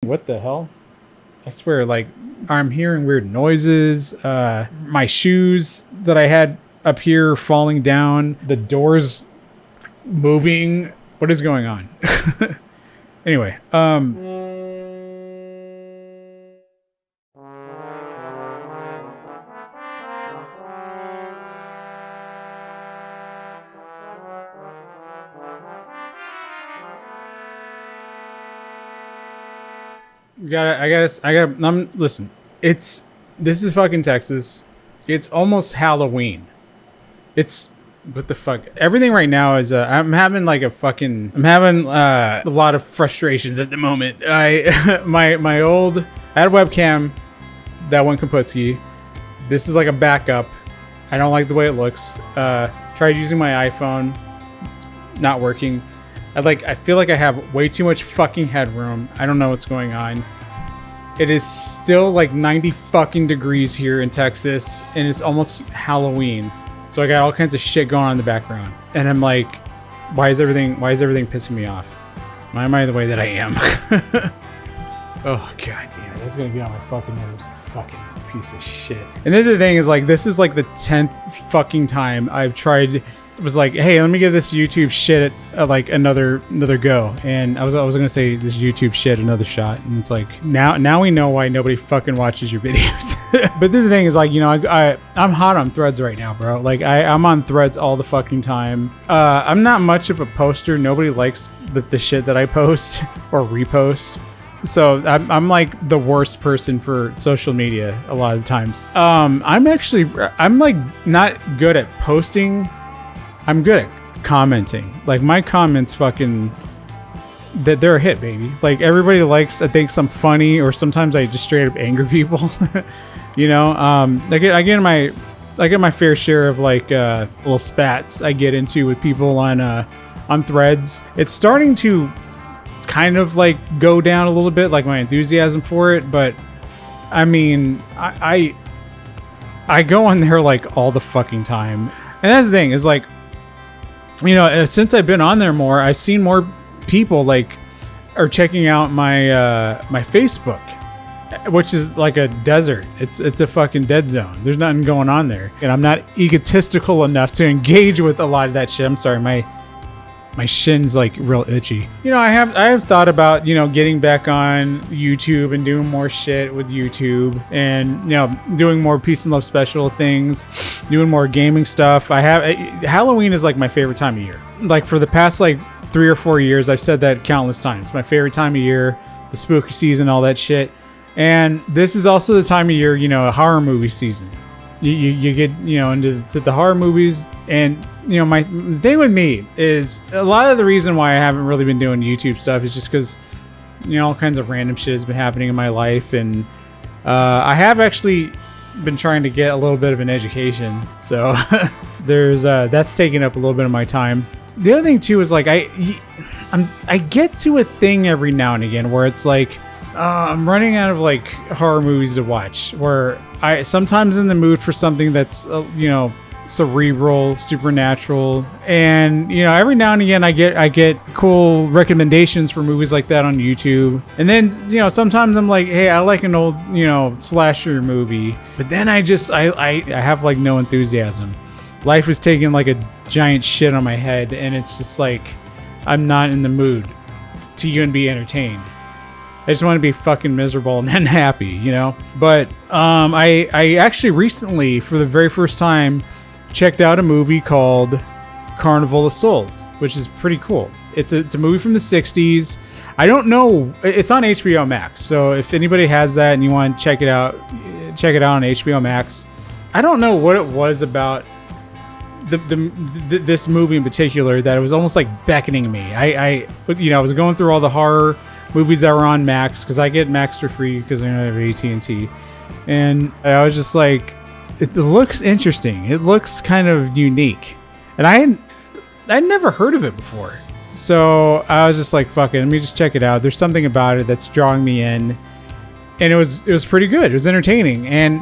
What the hell? I swear, like, I'm hearing weird noises. My shoes that I had up here falling down. The doors moving. What is going on? Anyway, listen, this is fucking Texas. It's almost Halloween. What the fuck? Everything right now is, I'm having a lot of frustrations at the moment. I had a webcam that went kaputski. This is like a backup. I don't like the way it looks. Tried using my iPhone. It's not working. I feel like I have way too much fucking headroom. I don't know what's going on. It is still like 90 fucking degrees here in Texas, and it's almost Halloween. So I got all kinds of shit going on in the background. And I'm like, why is everything pissing me off? Why am I the way that I am? Oh, god damn it. That's gonna get on my fucking nerves. Fucking piece of shit. And this is the thing, is like, this is like the 10th fucking time I've tried. It was like, hey, let me give this YouTube shit like another go. And I was gonna say this YouTube shit another shot. And it's like, now we know why nobody fucking watches your videos. But this is the thing, is like, you know, I'm hot on Threads right now, bro. Like I'm on Threads all the fucking time. I'm not much of a poster. Nobody likes the shit that I post or repost. So I'm like the worst person for social media a lot of the times. I'm like not good at posting. I'm good at commenting. Like my comments fucking, they're a hit, baby. Like everybody thinks I'm funny, or sometimes I just straight up anger people. You know, I get my fair share of like little spats I get into with people on Threads. It's starting to kind of like go down a little bit, like my enthusiasm for it, but I mean, I go on there like all the fucking time. And that's the thing, is like, you know, since I've been on there more, I've seen more people like are checking out my my Facebook, which is like a desert. It's a fucking dead zone. There's nothing going on there, and I'm not egotistical enough to engage with a lot of that shit. I'm sorry, my shin's like real itchy. You know, I have thought about, you know, getting back on YouTube and doing more shit with YouTube, and, you know, doing more peace and love special things, doing more gaming stuff. Halloween is like my favorite time of year. Like for the past like 3 or 4 years, I've said that countless times. My favorite time of year, the spooky season, all that shit. And this is also the time of year, you know, a horror movie season. You get, you know, into the horror movies. And, you know, the thing with me is a lot of the reason why I haven't really been doing YouTube stuff is just because, you know, all kinds of random shit has been happening in my life. And I have actually been trying to get a little bit of an education. So that's taking up a little bit of my time. The other thing too is like I get to a thing every now and again where it's like, I'm running out of like horror movies to watch, where I sometimes in the mood for something that's you know, cerebral, supernatural, and, you know, every now and again I get cool recommendations for movies like that on YouTube. And then, you know, sometimes I'm like, hey, I like an old, you know, slasher movie, but then I have like no enthusiasm. Life is taking like a giant shit on my head, and it's just like I'm not in the mood to even be entertained. I just want to be fucking miserable and unhappy, you know? But I actually recently, for the very first time, checked out a movie called Carnival of Souls, which is pretty cool. It's a movie from the 60s. I don't know. It's on HBO Max. So if anybody has that and you want to check it out on HBO Max. I don't know what it was about this movie in particular that it was almost like beckoning me. I was going through all the horror movies that were on Max, because I get Max for free because I have AT&T, and I was just like, it looks interesting. It looks kind of unique, and I'd never heard of it before. So I was just like, fuck it, let me just check it out. There's something about it that's drawing me in, and it was pretty good. It was entertaining, and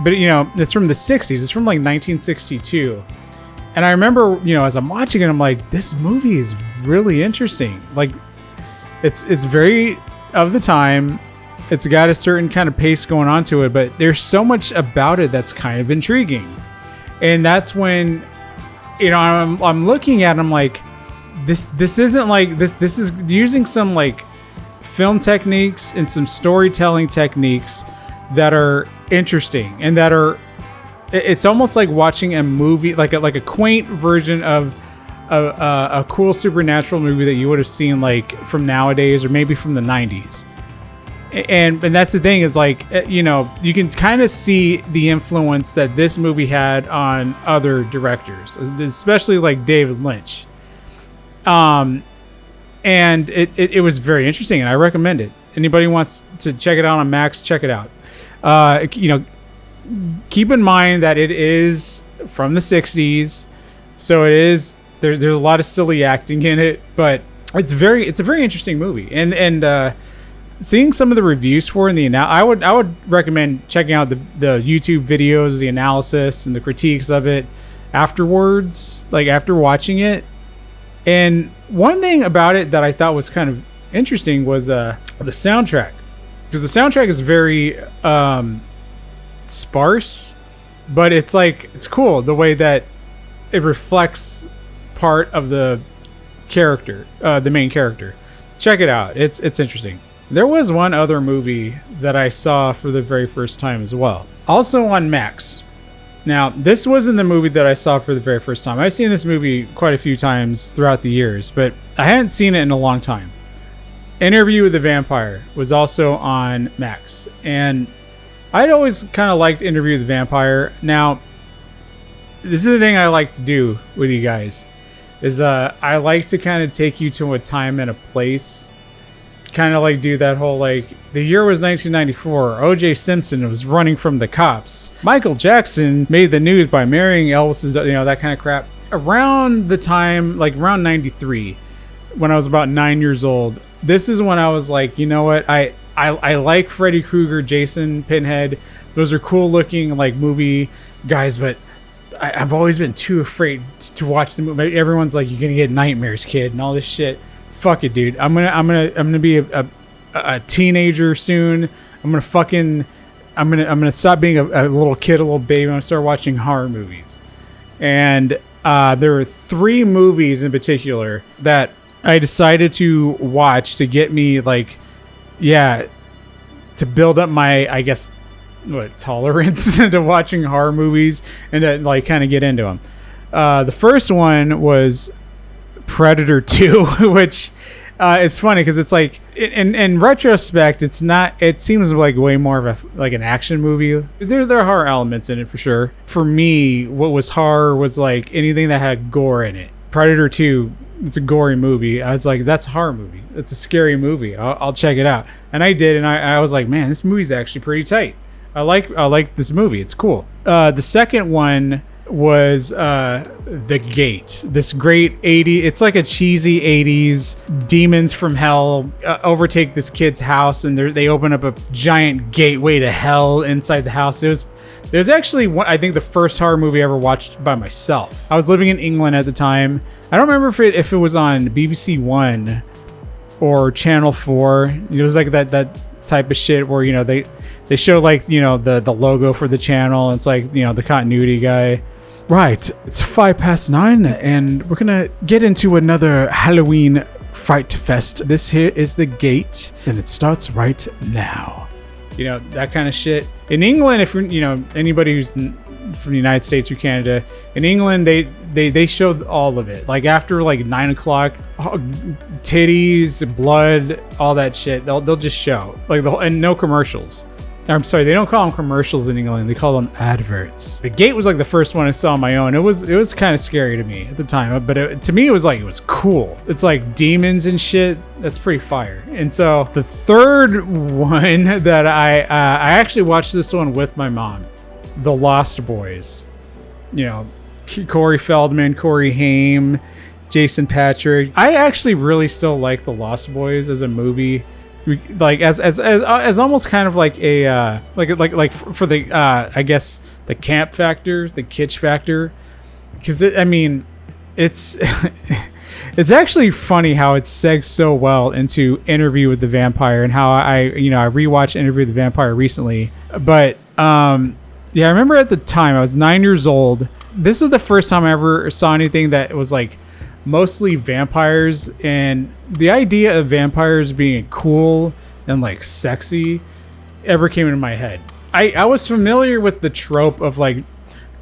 but you know, it's from the 60s. It's from like 1962. And I remember, you know, as I'm watching it, I'm like, this movie is really interesting. Like, it's very of the time. It's got a certain kind of pace going on to it, but there's so much about it that's kind of intriguing. And that's when, I'm looking at it, I'm like, this isn't like this is using some like film techniques and some storytelling techniques that are interesting and that are, it's almost like watching a movie, like a quaint version of a cool supernatural movie that you would have seen like from nowadays or maybe from the 90s. And that's the thing is like, you can kind of see the influence that this movie had on other directors, especially like David Lynch. And it was very interesting, and I recommend it. Anybody wants to check it out on Max, check it out. Keep in mind that it is from the 60s, so it is there's a lot of silly acting in it, but it's a very interesting movie. And seeing some of the reviews for it in I would recommend checking out the YouTube videos, the analysis and the critiques of it afterwards, like after watching it. And one thing about it that I thought was kind of interesting was the soundtrack, because the soundtrack is very sparse, but it's cool the way that it reflects part of the character, the main character. Check it out. It's interesting. There was one other movie that I saw for the very first time as well, also on Max. Now, this wasn't the movie that I saw for the very first time. I've seen this movie quite a few times throughout the years, but I hadn't seen it in a long time. Interview with the Vampire was also on Max, and I'd always kind of liked Interview with the Vampire. Now, this is the thing I like to do with you guys, is I like to kind of take you to a time and a place, kind of like do that whole like, the year was 1994, O.J. Simpson was running from the cops, Michael Jackson made the news by marrying Elvis's, that kind of crap. Around the time, like around 93, when I was about 9 years old, this is when I was like, you know what, I like Freddy Krueger, Jason, Pinhead. Those are cool looking like movie guys, but I've always been too afraid to watch the movie. Everyone's like, you're gonna get nightmares, kid, and all this shit. Fuck it, dude. I'm gonna be a teenager soon. I'm gonna stop being a little kid, a little baby. I'm gonna start watching horror movies. And there are 3 movies in particular that I decided to watch to get me to build up my, I guess, tolerance to watching horror movies and to kind of get into them. The first one was Predator 2, which it's funny because it's like in retrospect, it's not. It seems like way more of an action movie. There are horror elements in it for sure. For me, what was horror was like anything that had gore in it. Predator 2, it's a gory movie. I was like, that's a horror movie. It's a scary movie. I'll check it out, and I did, and I was like, man, this movie's actually pretty tight. I like this movie. It's cool. The second one was The Gate. This great 80s, it's like a cheesy 80s demons from hell overtake this kid's house, and they open up a giant gateway to hell inside the house. It was actually I think the first horror movie I ever watched by myself. I was living in England at the time. I don't remember if it was on BBC One or Channel 4. It was like that type of shit where they show the logo for the channel, and it's like the continuity guy. Right, it's 9:05 and we're gonna get into another Halloween fright fest. This here is The Gate, and it starts right now. That kind of shit. In England, if anybody who's from the United States or Canada, in England they showed all of it. Like after 9 o'clock, titties, blood, all that shit. They'll just show and no commercials. I'm sorry, they don't call them commercials in England. They call them adverts. The Gate was the first one I saw on my own. It was kind of scary to me at the time, but to me it was cool. It's like demons and shit. That's pretty fire. And so the third one that I actually watched this one with my mom, The Lost Boys. Corey Feldman, Corey Haim, Jason Patrick. I actually really still like The Lost Boys as a movie. As almost kind of like a for the I guess the camp factor, the kitsch factor, because it's It's actually funny how it segs so well into Interview with the Vampire, and how I rewatched Interview with the Vampire recently. But yeah, I remember at the time I was 9 years old. This was the first time I ever saw anything that was like mostly vampires, and the idea of vampires being cool and like sexy ever came into my head. I was familiar with the trope of like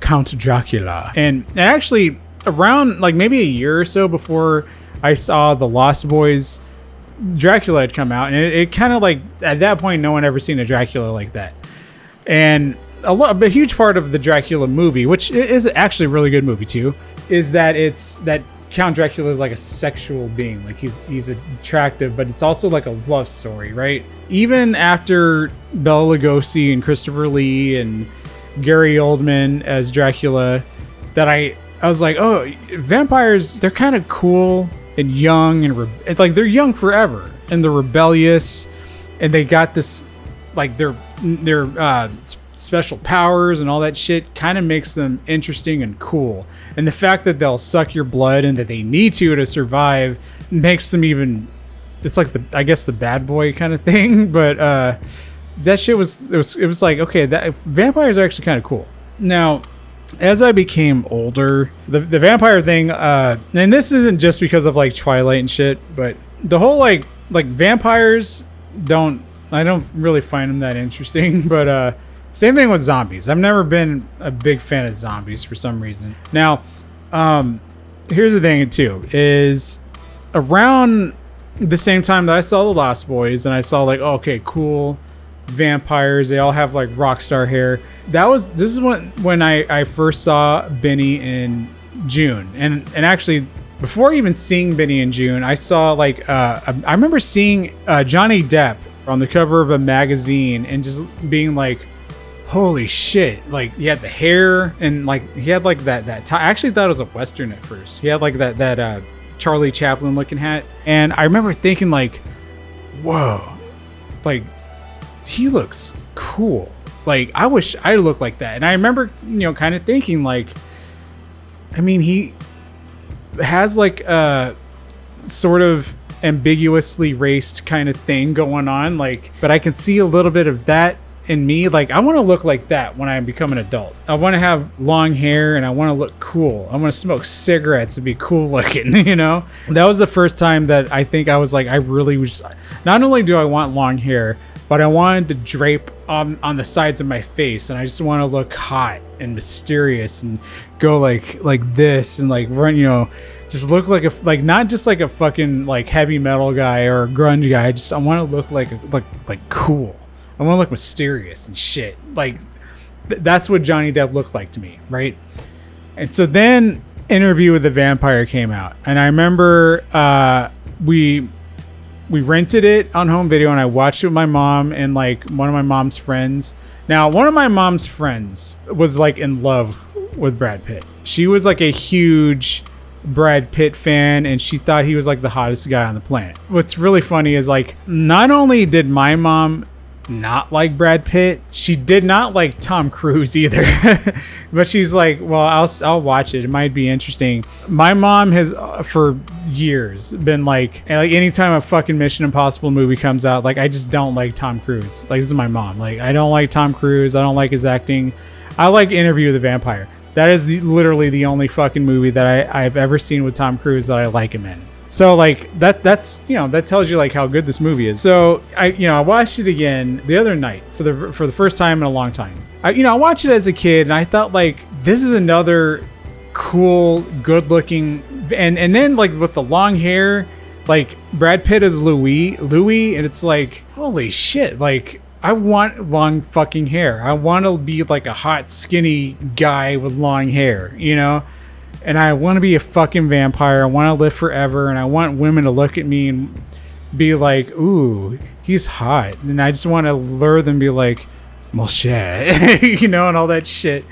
Count Dracula, and actually around like maybe a year or so before I saw The Lost Boys, Dracula had come out, and it kind of like, at that point no one ever seen a Dracula like that. And a huge part of the Dracula movie, which is actually a really good movie too, is that Count Dracula is like a sexual being. Like he's attractive, but it's also like a love story, right? Even after Bela Lugosi and Christopher Lee and Gary Oldman as Dracula, that I was like, oh, vampires, they're kind of cool and young, and it's like they're young forever, and they're rebellious, and they got this like their special powers and all that shit kind of makes them interesting and cool. And the fact that they'll suck your blood and that they need to survive makes them even, it's like I guess the bad boy kind of thing. But that shit was like, okay, that vampires are actually kind of cool. Now, as I became older, the vampire thing, and this isn't just because of like Twilight and shit, but the whole like vampires I don't really find them that interesting. But same thing with zombies. I've never been a big fan of zombies for some reason. Now, here's the thing too, is around the same time that I saw The Lost Boys, and I saw like, oh, okay, cool vampires, they all have like rock star hair. This is when I first saw Benny in June. And actually, before even seeing Benny in June, I saw like, I remember seeing Johnny Depp on the cover of a magazine and just being like, holy shit. Like, he had the hair, and like he had like that I actually thought it was a Western at first. He had like that Charlie Chaplin looking hat, and I remember thinking like, whoa, like he looks cool. Like, I wish I looked like that. And I remember, kind of thinking like, I mean, he has like a sort of ambiguously raced kind of thing going on, like, but I can see a little bit of that in me. Like, I want to look like that when I become an adult. I want to have long hair, and I want to look cool. I want to smoke cigarettes and be cool looking. That was the first time that I think I was like, I really was, not only do I want long hair, but I wanted to drape on the sides of my face, and I just want to look hot and mysterious and go like this, and like run, just look like not just like a fucking like heavy metal guy or a grunge guy. I want to look like cool. I want to look mysterious and shit. Like that's what Johnny Depp looked like to me, right? And so then Interview with the Vampire came out, and I remember we rented it on home video, and I watched it with my mom and like one of my mom's friends. Now, one of my mom's friends was like in love with Brad Pitt. She was like a huge Brad Pitt fan, and she thought he was like the hottest guy on the planet. What's really funny is like, not only did my mom not like Brad Pitt, she did not like Tom Cruise either. But she's like, well, I'll watch it, it might be interesting. My mom has for years been like anytime a fucking Mission Impossible movie comes out, like, I just don't like Tom Cruise. Like, this is my mom. Like, I don't like Tom Cruise, I don't like his acting. I like Interview with the Vampire. That is literally the only fucking movie that I've ever seen with Tom Cruise that I like him in. So like that's that tells you like how good this movie is. So I watched it again the other night for the first time in a long time. I watched it as a kid, and I thought like, this is another cool, good looking, and then like with the long hair, like Brad Pitt is Louis, and it's like, holy shit, like I want long fucking hair. I want to be like a hot, skinny guy with long hair, And I want to be a fucking vampire. I want to live forever. And I want women to look at me and be like, ooh, he's hot. And I just want to lure them and be like, mon cher, and all that shit.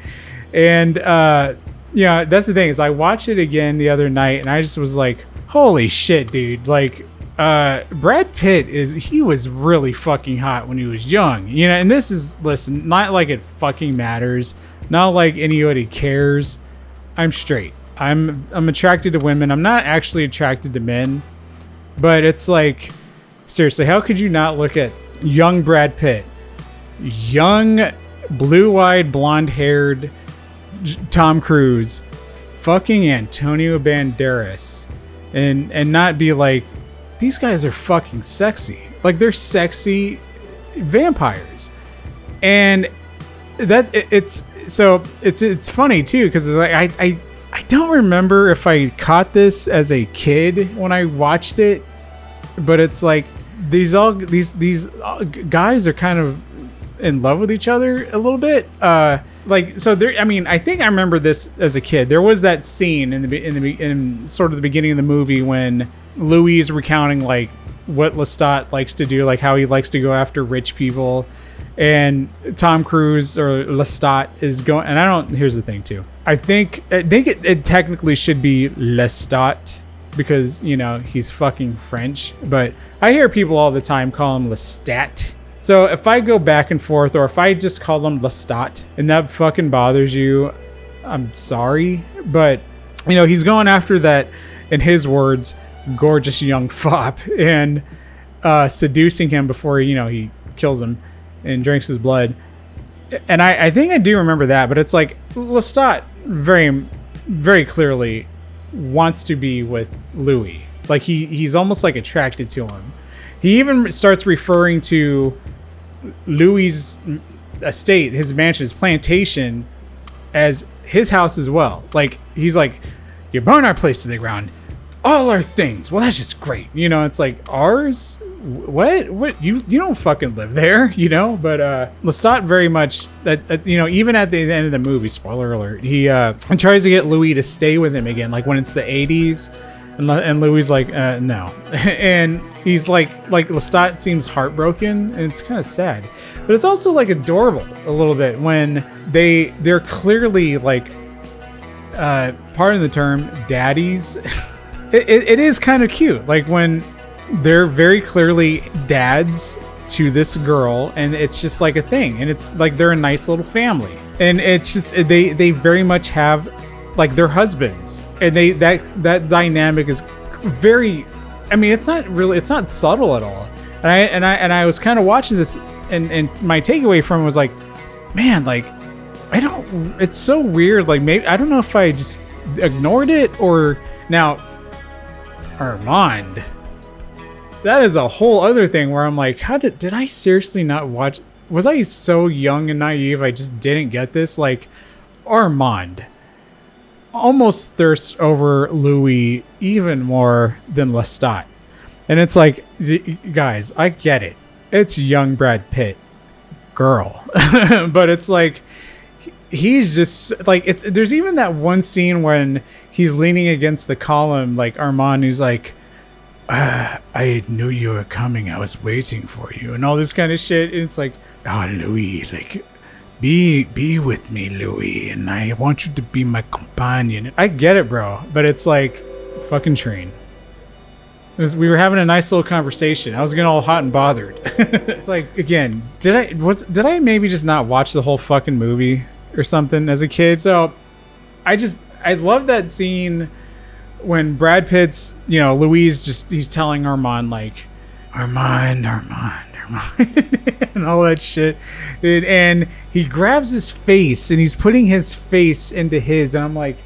And, that's the thing, is I watched it again the other night, and I just was like, holy shit, dude. Like, Brad Pitt he was really fucking hot when he was young, and this is, listen, not like it fucking matters, not like anybody cares. I'm straight. I'm attracted to women. I'm not actually attracted to men, but it's like, seriously, how could you not look at young Brad Pitt, young blue-eyed, blonde-haired Tom Cruise, fucking Antonio Banderas, and not be like, these guys are fucking sexy. Like, they're sexy vampires. And it's funny too, because it's like I don't remember if I caught this as a kid when I watched it, but it's like these guys are kind of in love with each other a little bit. Like, so there, I mean, I think I remember this as a kid. There was that scene in sort of the beginning of the movie when Louis is recounting like what Lestat likes to do, like how he likes to go after rich people, and Tom Cruise or Lestat is going. And here's the thing too. I think it technically should be Lestat because, you know, he's fucking French, but I hear people all the time call him Lestat. So if I go back and forth, or if I just call him Lestat and that fucking bothers you, I'm sorry. But, you know, he's going after that, in his words, gorgeous young fop, and seducing him before, you know, he kills him and drinks his blood. And I think I do remember that, but it's like Lestat very, very clearly wants to be with Louis. Like he's almost like attracted to him. He even starts referring to Louis' estate, his mansion, his plantation, as his house as well. Like, he's like, you burn our place to the ground, all our things. Well, that's just great. You know, it's like, ours? What? You don't fucking live there, you know? But Lestat very much, you know, even at the end of the movie, spoiler alert, he tries to get Louis to stay with him again, like when it's the 80s. And Louis like, no. And he's like Lestat seems heartbroken, and it's kind of sad. But it's also like adorable a little bit when they're clearly like, pardon the term, daddies. It is kind of cute. Like when they're very clearly dads to this girl, and it's just like a thing. And it's like they're a nice little family. And it's just, they very much have like their husbands. And that dynamic is very, I mean, it's not subtle at all. And I was kind of watching this, and my takeaway from it was like, man, like, it's so weird. Like, maybe, I don't know if I just ignored it or now Armand, that is a whole other thing where I'm like, did I seriously not watch? Was I so young and naive I just didn't get this? Like, Armand almost thirsts over Louis even more than Lestat. And it's like, guys, I get it. It's young Brad Pitt. Girl. But it's like, he's just like, there's even that one scene when he's leaning against the column, like Armand, who's like, I knew you were coming. I was waiting for you. And all this kind of shit. And it's like, oh, Louis, like, Be with me, Louis, and I want you to be my companion. I get it, bro, but it's like, fucking train. We were having a nice little conversation. I was getting all hot and bothered. It's like, again, did I maybe just not watch the whole fucking movie or something as a kid? So I love that scene when Brad Pitt's, you know, Louis he's telling Armand like, Armand. And all that shit, and he grabs his face and he's putting his face into his, and I'm like,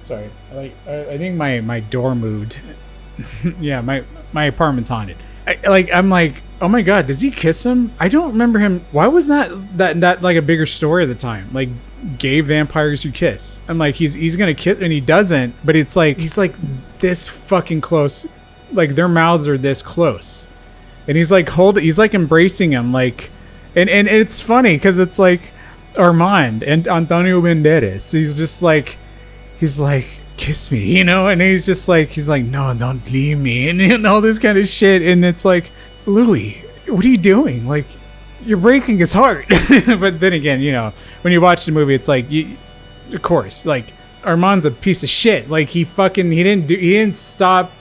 sorry, I think my door moved. Yeah, my apartment's haunted. I'm like, oh my god, does he kiss him? I don't remember him. Why was that like a bigger story at the time? Like, gay vampires who kiss. I'm like, he's gonna kiss, and he doesn't. But it's like, he's like this fucking close, like their mouths are this close. And he's like embracing him, like, and it's funny because it's like Armand and Antonio Banderas. He's like, kiss me, you know, and he's like, no, don't leave me, and all this kind of shit. And it's like, Louis, what are you doing? Like, you're breaking his heart. But then again, you know, when you watch the movie, it's like, of course, like, Armand's a piece of shit. Like, he didn't stop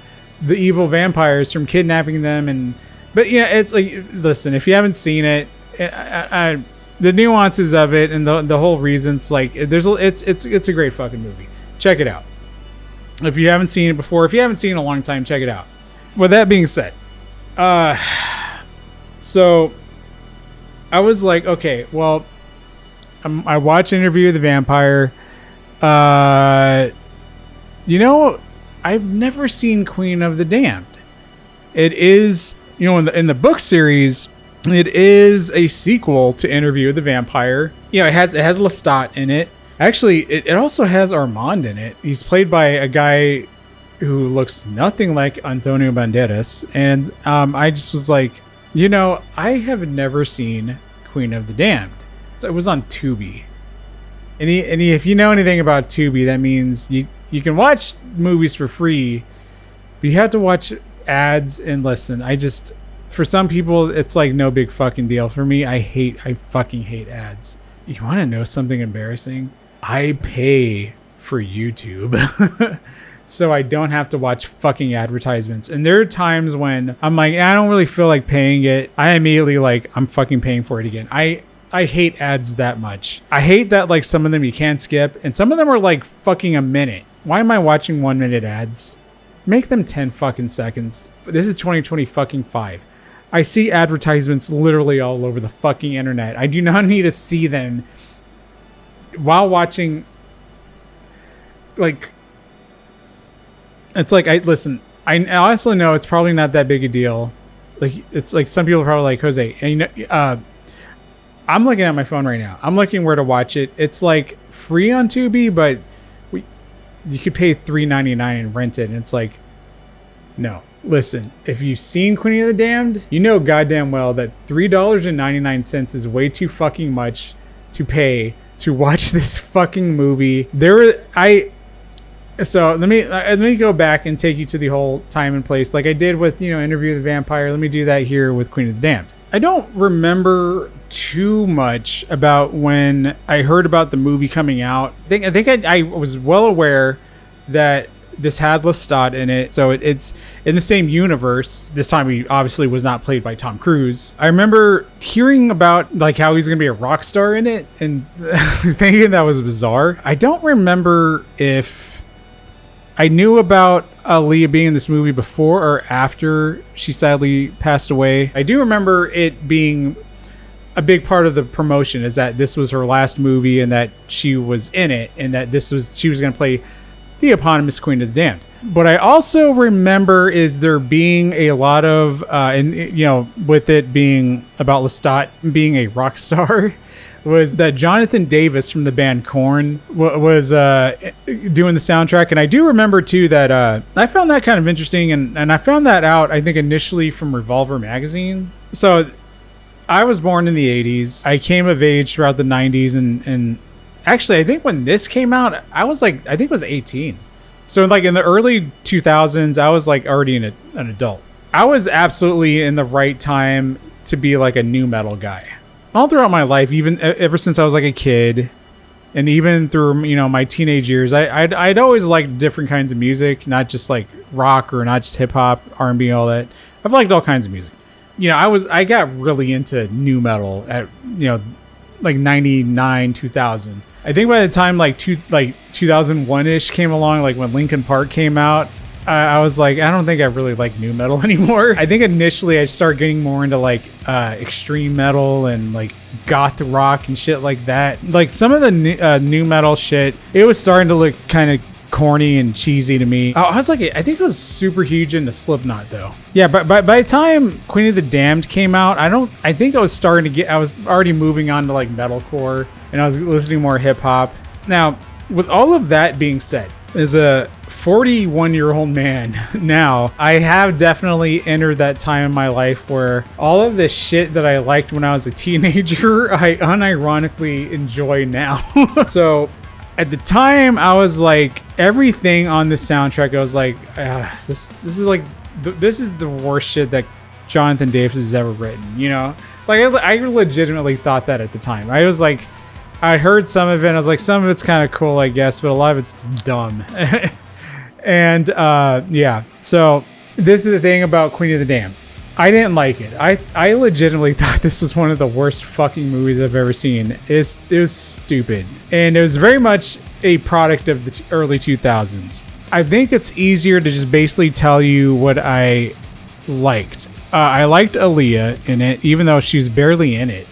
the evil vampires from kidnapping them. But yeah, it's like, listen, if you haven't seen it, the nuances of it and the whole reasons, like, it's a great fucking movie. Check it out. If you haven't seen it before, if you haven't seen it in a long time, check it out. With that being said, so I was like, okay, well, I watched Interview with the Vampire. I've never seen Queen of the Damned. It is, in the book series, it is a sequel to Interview with the Vampire. It has Lestat in it. Actually, it also has Armand in it. He's played by a guy who looks nothing like Antonio Banderas. And I just was like, I have never seen Queen of the Damned. So it was on Tubi. And if you know anything about Tubi, that means you can watch movies for free, but you have to watch ads and listen. For some people, it's like no big fucking deal. For me, I fucking hate ads. You want to know something embarrassing? I pay for YouTube. So I don't have to watch fucking advertisements. And there are times when I'm like, I don't really feel like paying it. I immediately like, I'm fucking paying for it again. I hate ads that much. I hate that like some of them you can't skip. And some of them are like fucking a minute. Why am I watching 1 minute ads? Make them 10 fucking seconds. This is 2020 fucking 5. I see advertisements literally all over the fucking internet. I do not need to see them while watching. Like, it's like, I honestly know it's probably not that big a deal. Like, it's like some people are probably like, Jose, and I'm looking at my phone right now. I'm looking where to watch it. It's like free on Tubi, but you could pay $3.99 and rent it. And it's like, no. Listen, if you've seen Queen of the Damned, you know goddamn well that $3.99 is way too fucking much to pay to watch this fucking movie. So let me go back and take you to the whole time and place like I did with, Interview with the Vampire. Let me do that here with Queen of the Damned. I don't remember too much about when I heard about the movie coming out. I think I was well aware that this had Lestat in it, so it's in the same universe. This time he obviously was not played by Tom Cruise. I remember hearing about like how he's gonna be a rock star in it and thinking that was bizarre. I don't remember if I knew about Aaliyah being in this movie before or after she sadly passed away. I do remember it being a big part of the promotion is that this was her last movie and that she was in it and that she was going to play the eponymous Queen of the Damned. What I also remember is there being a lot of, with it being about Lestat being a rock star, was that Jonathan Davis from the band Korn was doing the soundtrack. And I do remember too that I found that kind of interesting, and I found that out I think initially from Revolver magazine. So I was born in the 80s. I came of age throughout the 90s, and actually I think when this came out I was like, I think it was 18. So like in the early 2000s I was like already an adult. I was absolutely in the right time to be like a nu metal guy. All throughout my life, even ever since I was like a kid, and even through my teenage years, I'd always liked different kinds of music, not just like rock or not just hip hop, R&B, all that. I've liked all kinds of music. I got really into nu metal at like 99, 2000. I think by the time like 2001-ish came along, like when Linkin Park came out, I was like, I don't think I really like nu metal anymore. I think initially I started getting more into like extreme metal and like goth rock and shit like that. Like some of the nu metal shit, it was starting to look kind of corny and cheesy to me. I was like, I think it was super huge into Slipknot though. Yeah, but by the time Queen of the Damned came out, I think I was already moving on to like metalcore, and I was listening more hip hop. Now, with all of that being said, as a 41-year-old man now, I have definitely entered that time in my life where all of this shit that I liked when I was a teenager, I unironically enjoy now. So at the time, I was like, everything on the soundtrack, I was like, this is the worst shit that Jonathan Davis has ever written, Like I legitimately thought that at the time. I was like, I heard some of it, and I was like, some of it's kind of cool, I guess, but a lot of it's dumb. And yeah, so this is the thing about Queen of the Damned. I didn't like it. I legitimately thought this was one of the worst fucking movies I've ever seen. It was stupid. And it was very much a product of the early 2000s. I think it's easier to just basically tell you what I liked. I liked Aaliyah in it, even though she's barely in it.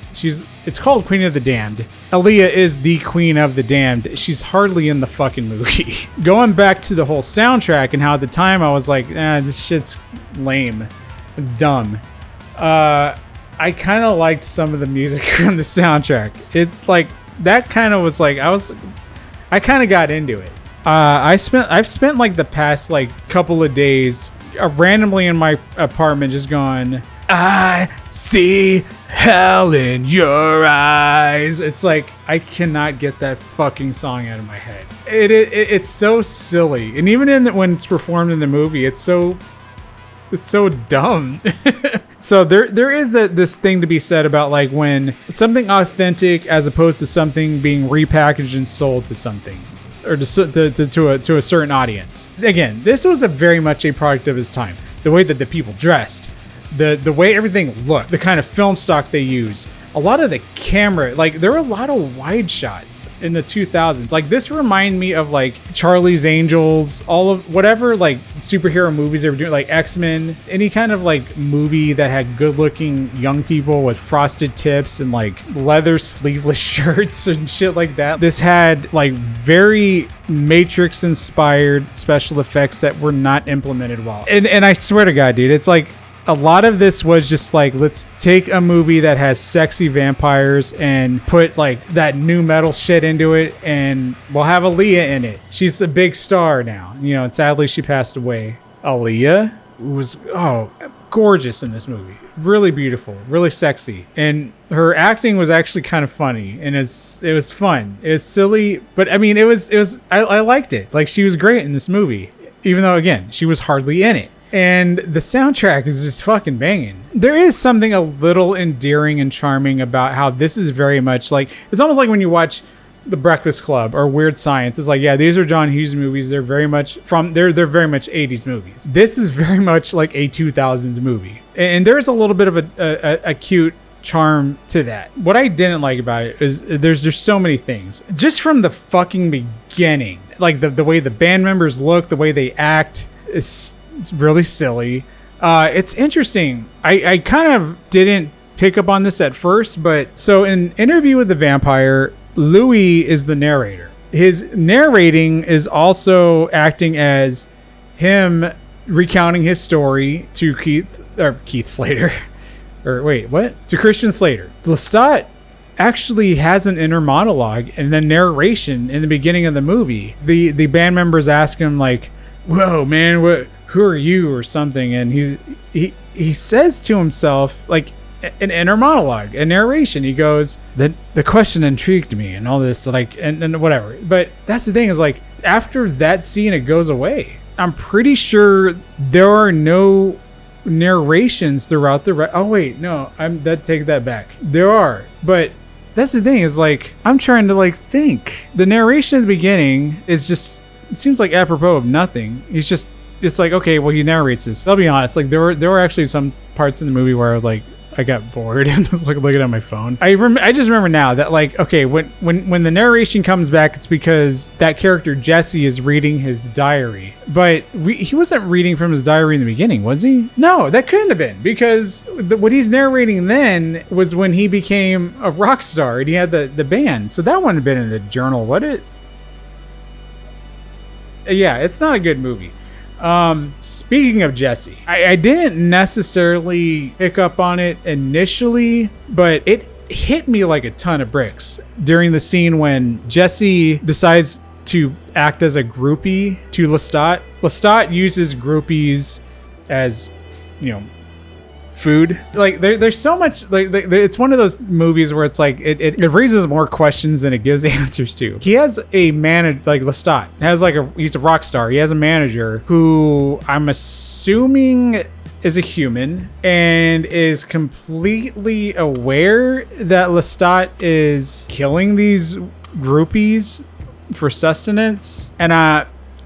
It's called Queen of the Damned. Aaliyah is the Queen of the Damned. She's hardly in the fucking movie. Going back to the whole soundtrack and how at the time I was like, this shit's lame. It's dumb. I kind of liked some of the music from the soundtrack. It like that kind of was like I kind of got into it. I've spent like the past like couple of days randomly in my apartment just going, I see hell in your eyes. It's like I cannot get that fucking song out of my head. It's so silly, and even when it's performed in the movie, it's so dumb. So there is this thing to be said about like when something authentic as opposed to something being repackaged and sold to something. Or to a certain audience. Again, this was very much a product of his time. The way that the people dressed, the way everything looked, the kind of film stock they used, a lot of the camera, like there were a lot of wide shots in the 2000s. Like this reminded me of like Charlie's Angels, all of whatever like superhero movies they were doing, like X-Men, any kind of like movie that had good looking young people with frosted tips and like leather sleeveless shirts and shit like that. This had like very Matrix inspired special effects that were not implemented well. And I swear to God, dude, it's like a lot of this was just like, let's take a movie that has sexy vampires and put like that new metal shit into it, and we'll have Aaliyah in it. She's a big star now, you know, and sadly she passed away. Aaliyah was gorgeous in this movie. Really beautiful, really sexy. And her acting was actually kind of funny, and it was fun. It was silly, but I mean, I liked it. Like she was great in this movie, even though again, she was hardly in it. And the soundtrack is just fucking banging. There is something a little endearing and charming about how this is very much like, it's almost like when you watch The Breakfast Club or Weird Science. It's like, yeah, these are John Hughes movies. They're very much they're very much 80s movies. This is very much like a 2000s movie. And there's a little bit of a cute charm to that. What I didn't like about it is there's just so many things. Just from the fucking beginning, like the way the band members look, the way they act is really silly. It's interesting. I kind of didn't pick up on this at first, but so in Interview with the Vampire, Louis is the narrator. His narrating is also acting as him recounting his story to Keith Slater. Or wait, what? To Christian Slater. Lestat actually has an inner monologue and a narration in the beginning of the movie. The band members ask him like, "Whoa, man, who are you?" or something, and he says to himself like an inner monologue, a narration. He goes, the question intrigued me and all this, like, and whatever. But that's the thing, is like after that scene it goes away. I'm pretty sure there are no narrations throughout the oh wait, no, take that back. There are, but that's the thing, is like I'm trying to like think. The narration at the beginning is just, it seems like apropos of nothing. It's like, okay, well, he narrates this. I'll be honest, like there were actually some parts in the movie where I got bored and was like looking at my phone. I just remember now that like, okay, when the narration comes back, it's because that character Jesse is reading his diary. But he wasn't reading from his diary in the beginning, was he? No, that couldn't have been, because what he's narrating then was when he became a rock star and he had the band. So that wouldn't have been in the journal, would it? Yeah, it's not a good movie. Speaking of Jesse, I didn't necessarily pick up on it initially, but it hit me like a ton of bricks during the scene when Jesse decides to act as a groupie to Lestat. Lestat uses groupies as, you know, food. Like there's so much, like it's one of those movies where it's like it raises more questions than it gives answers to. He has a manager, like Lestat has he's a rock star. He has a manager who I'm assuming is a human and is completely aware that Lestat is killing these groupies for sustenance, and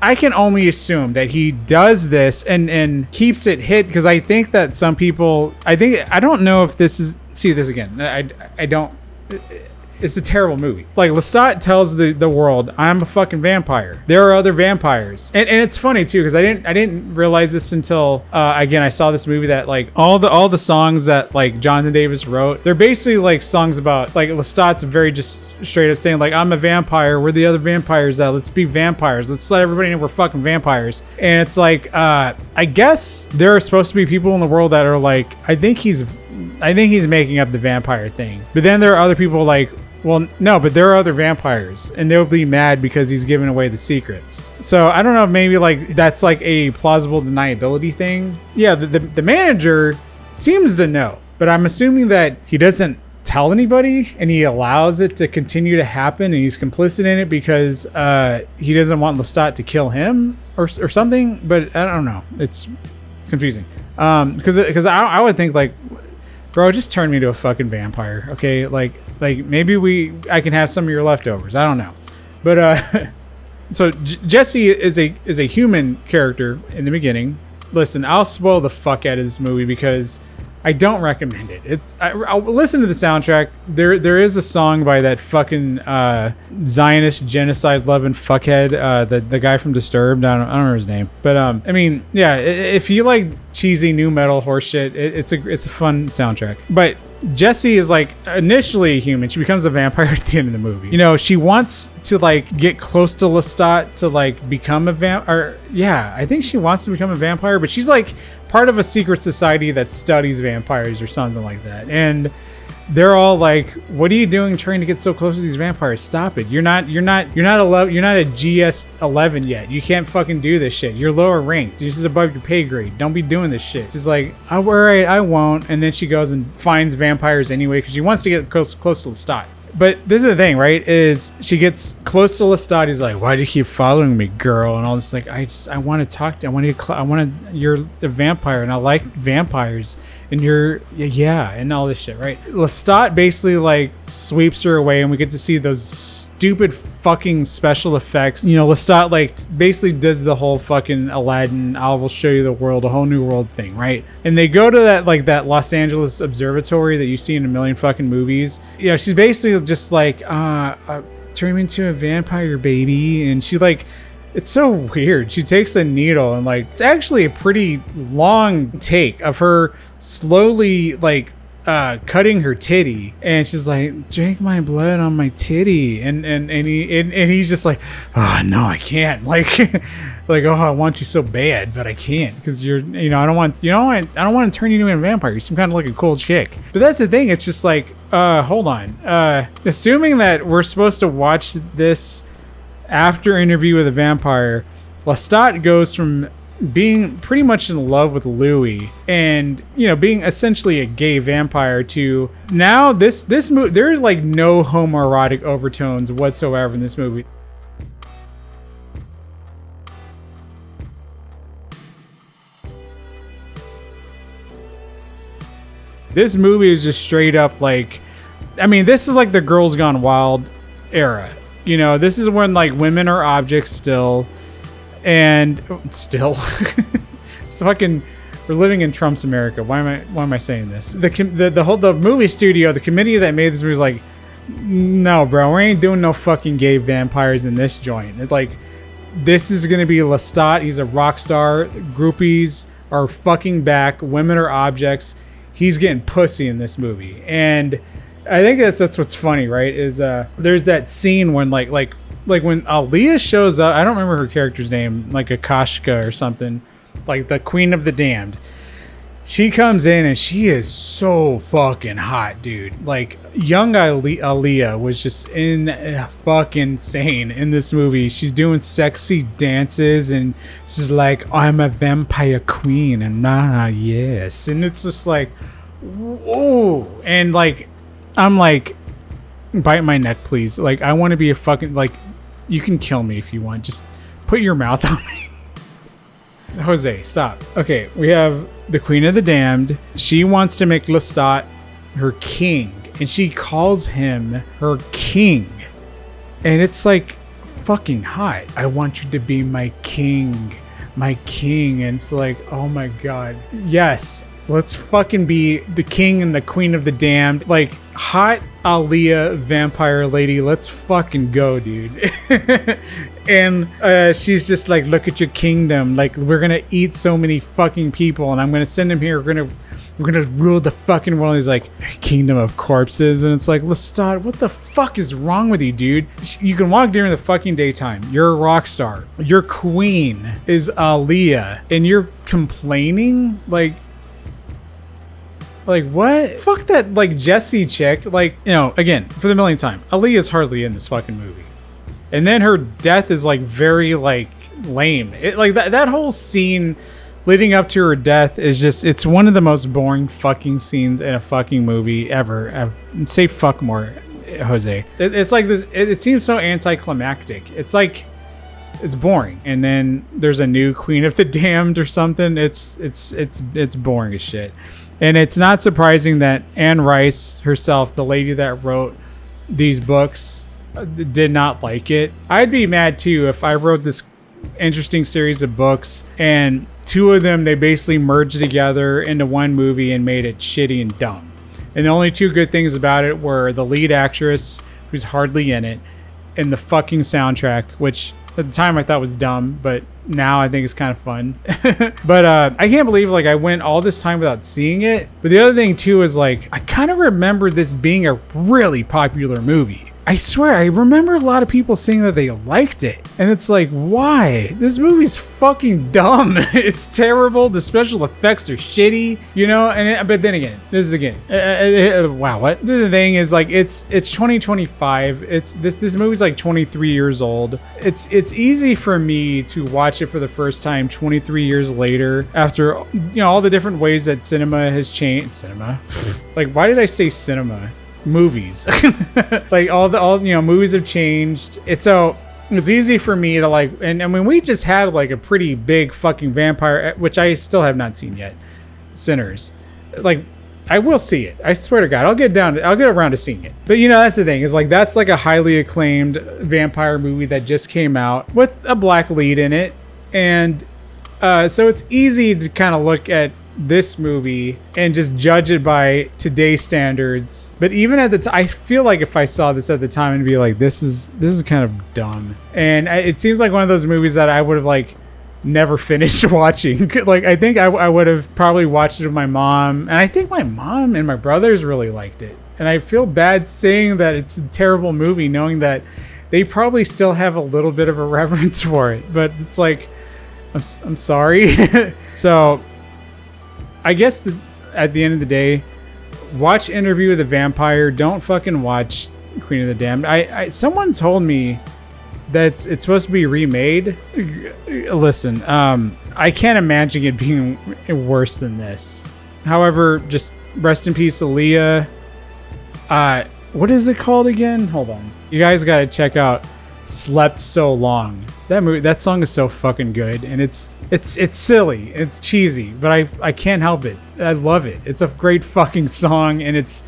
I can only assume that he does this and keeps it hid, because I think that some people, I don't know if this is, see this again, I don't, It's a terrible movie. Like, Lestat tells the world, I'm a fucking vampire. There are other vampires. And it's funny too, because I didn't realize this until again I saw this movie, that like all the songs that like Jonathan Davis wrote, they're basically like songs about, like, Lestat's very just straight up saying like, I'm a vampire, where the other vampires at? Let's be vampires. Let's let everybody know we're fucking vampires. And it's like I guess there are supposed to be people in the world that are like, I think he's making up the vampire thing. But then there are other people like, well, no, but there are other vampires, and they'll be mad because he's giving away the secrets. So I don't know if maybe like that's like a plausible deniability thing. Yeah, the manager seems to know, but I'm assuming that he doesn't tell anybody and he allows it to continue to happen, and he's complicit in it because he doesn't want Lestat to kill him or something. But I don't know. It's confusing. Because I would think like, bro, just turn me to a fucking vampire, okay? Like maybe I can have some of your leftovers. I don't know, but so Jesse is a human character in the beginning. Listen, I'll spoil the fuck out of this movie because I don't recommend it. I'll listen to the soundtrack. There is a song by that fucking Zionist genocide loving fuckhead, the guy from Disturbed. I don't remember his name, but I mean, yeah. If you like cheesy new metal horseshit, it's a fun soundtrack. But Jessie is like initially a human. She becomes a vampire at the end of the movie. You know, she wants to like get close to Lestat to like become a vampire. Yeah, I think she wants to become a vampire, but she's like part of a secret society that studies vampires or something like that. And they're all like, "What are you doing trying to get so close to these vampires? Stop it! You're not a GS11 yet. You can't fucking do this shit. You're lower ranked. This is above your pay grade. Don't be doing this shit." She's like, "All right, I won't." And then she goes and finds vampires anyway because she wants to get close to Lestat. But this is the thing, right? Is she gets close to Lestat. He's like, "Why do you keep following me, girl?" And all this, like, I want to talk to. You're a vampire, and I like vampires, and and all this shit, right? Lestat basically like sweeps her away, and we get to see those stupid fucking special effects. You know, Lestat like basically does the whole fucking Aladdin, I will show you the world, a whole new world thing, right? And they go to that Los Angeles observatory that you see in a million fucking movies. You know, she's basically just like, turn me into a vampire, baby. And she like, it's so weird. She takes a needle and like, it's actually a pretty long take of her slowly like cutting her titty, and she's like, drink my blood on my titty, and he's just like, oh no, I can't, like like, oh, I want you so bad, but I can't because I don't want to turn you into a vampire. You seem kind of like a cool chick. But that's the thing, it's just like, hold on, assuming that we're supposed to watch this after Interview with a Vampire, Lestat goes from being pretty much in love with Louis and, you know, being essentially a gay vampire to now this movie, there's like no homoerotic overtones whatsoever in this movie. This movie is just straight up like, I mean, this is like the Girls Gone Wild era. You know, this is when like women are objects still. And still, it's fucking, we're living in Trump's America. Why am I saying this? The movie studio, the committee that made this movie was like, no, bro, we ain't doing no fucking gay vampires in this joint. It's like, this is gonna be Lestat. He's a rock star. Groupies are fucking back. Women are objects. He's getting pussy in this movie, and I think that's what's funny, right? Is there's that scene when like when Aaliyah shows up, I don't remember her character's name, like Akashka or something, like the Queen of the Damned. She comes in and she is so fucking hot, dude. Like, young Aaliyah was just fucking insane in this movie. She's doing sexy dances and she's like, I'm a vampire queen, and yes. And it's just like, whoa. And like, I'm like, bite my neck, please. Like, I want to be a fucking, like, you can kill me if you want. Just put your mouth on me. Jose, stop. Okay, we have the Queen of the Damned. She wants to make Lestat her king, and she calls him her king. And it's like fucking hot. I want you to be my king. My king. And it's like, oh my god. Yes. Let's fucking be the king and the queen of the damned. Like, hot Aaliyah vampire lady. Let's fucking go, dude. And she's just like, look at your kingdom. Like, we're gonna eat so many fucking people, and I'm gonna send them here. We're gonna rule the fucking world. He's like, kingdom of corpses. And it's like, Lestat, what the fuck is wrong with you, dude? You can walk during the fucking daytime. You're a rock star. Your queen is Aaliyah, and you're complaining? Like what? Fuck that, like, Jessie chick. Like, you know, again, for the millionth time, Aaliyah's hardly in this fucking movie. And then her death is, like, very, like, lame. It, like, that whole scene leading up to her death is just, it's one of the most boring fucking scenes in a fucking movie ever. Say fuck more, Jose. It's like this, it seems so anticlimactic. It's like, it's boring. And then there's a new Queen of the Damned or something. It's boring as shit. And it's not surprising that Anne Rice herself, the lady that wrote these books, did not like it. I'd be mad too if I wrote this interesting series of books and two of them, they basically merged together into one movie and made it shitty and dumb. And the only two good things about it were the lead actress, who's hardly in it, and the fucking soundtrack, which at the time I thought was dumb, but now I think it's kind of fun. But I can't believe, like, I went all this time without seeing it. But the other thing too is, like, I kind of remember this being a really popular movie. I swear, I remember a lot of people saying that they liked it. And it's like, why? This movie's fucking dumb. It's terrible. The special effects are shitty, you know? But then again, wow, what? The thing is, like, it's 2025. This movie's like 23 years old. It's easy for me to watch it for the first time 23 years later after, you know, all the different ways that cinema has changed. Cinema? Like, why did I say cinema? Movies. Like, all you know, movies have changed. It's easy for me to, like, and I mean, we just had, like, a pretty big fucking vampire, which I still have not seen yet, Sinners. Like, I will see it. I swear to God, I'll get around to seeing it. But, you know, that's the thing, is, like, that's like a highly acclaimed vampire movie that just came out with a black lead in it. And so it's easy to kind of look at this movie and just judge it by today's standards. But even at the time, I feel like if I saw this at the time and be like, this is kind of dumb. And it seems like one of those movies that I would have, like, never finished watching. Like, I think I would have probably watched it with my mom, and I think my mom and my brothers really liked it. And I feel bad saying that it's a terrible movie, knowing that they probably still have a little bit of a reverence for it. But it's like, I'm sorry. So I guess at the end of the day, watch Interview with a Vampire. Don't fucking watch Queen of the Damned. Someone told me that it's supposed to be remade. Listen, I can't imagine it being worse than this. However, just rest in peace, Aaliyah. What is it called again? Hold on. You guys gotta check out Slept So Long. That song is so fucking good, and it's silly, it's cheesy, but I can't help it. I love it. It's a great fucking song, and it's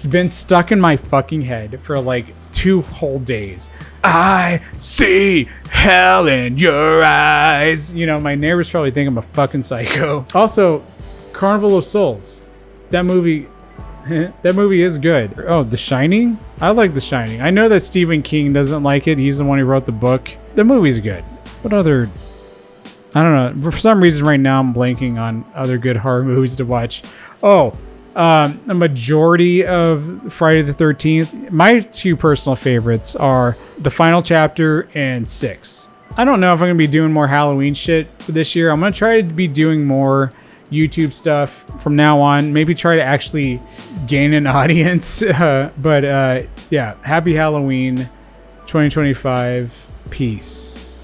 been stuck in my fucking head for like 2 whole days. I see hell in your eyes. You know, my neighbors probably think I'm a fucking psycho. Also, Carnival of Souls. That movie is good. Oh, The Shining? I like The Shining. I know that Stephen King doesn't like it. He's the one who wrote the book. The movie's good. What other... I don't know. For some reason right now I'm blanking on other good horror movies to watch. Oh, a majority of Friday the 13th. My 2 personal favorites are The Final Chapter and 6. I don't know if I'm going to be doing more Halloween shit for this year. I'm going to try to be doing more YouTube stuff from now on. Maybe try to actually gain an audience. But yeah, happy Halloween 2025. Peace.